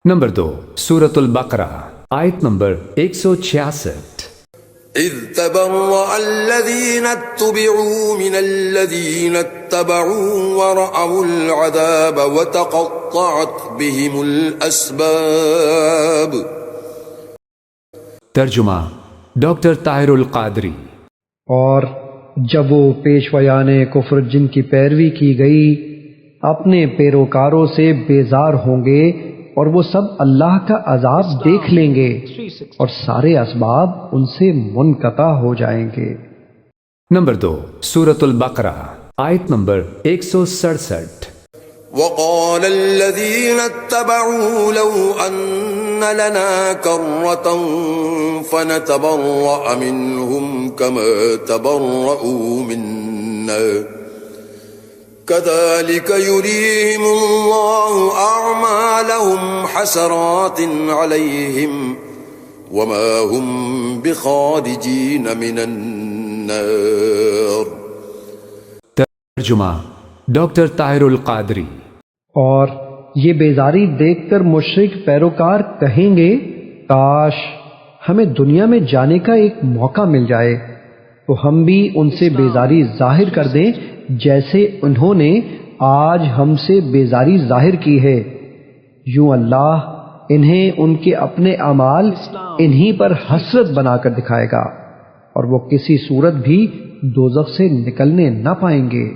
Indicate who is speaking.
Speaker 1: Number 2 سورۃ البقرہ آیت number 166۔
Speaker 2: اذ تبرأ الذين اتبعوا من الذين اتبعوا ورأوا العذاب وتقطعت بهم الأسباب۔
Speaker 1: ترجمہ ڈاکٹر طاہر القادری۔
Speaker 3: اور جب وہ پیشوایان کفر جن کی پیروی کی گئی اپنے پیروکاروں سے بیزار ہوں گے اور وہ سب اللہ کا عذاب دیکھ لیں گے اور سارے اسباب ان سے منقطع ہو جائیں گے۔
Speaker 1: نمبر 2 سورۃ البقرہ آیت نمبر 167۔
Speaker 2: وقال الذين اتبعوا لو أن لنا كرة فنتبرأ منهم كما تبرؤوا منا كذلك يريهم الله أعمالهم حسرات عليهم وما هم بخارجين من النار۔
Speaker 1: ترجمہ ڈاکٹر طاہر القادری۔
Speaker 3: اور یہ بیزاری دیکھ کر مشرک پیروکار کہیں گے کاش ہمیں دنیا میں جانے کا ایک موقع مل جائے تو ہم بھی ان سے بیزاری ظاہر کر دیں جیسے انہوں نے آج ہم سے بیزاری ظاہر کی ہے۔ یوں اللہ انہیں ان کے اپنے اعمال انہی پر حسرت بنا کر دکھائے گا اور وہ کسی صورت بھی دوزخ سے نکلنے نہ پائیں گے۔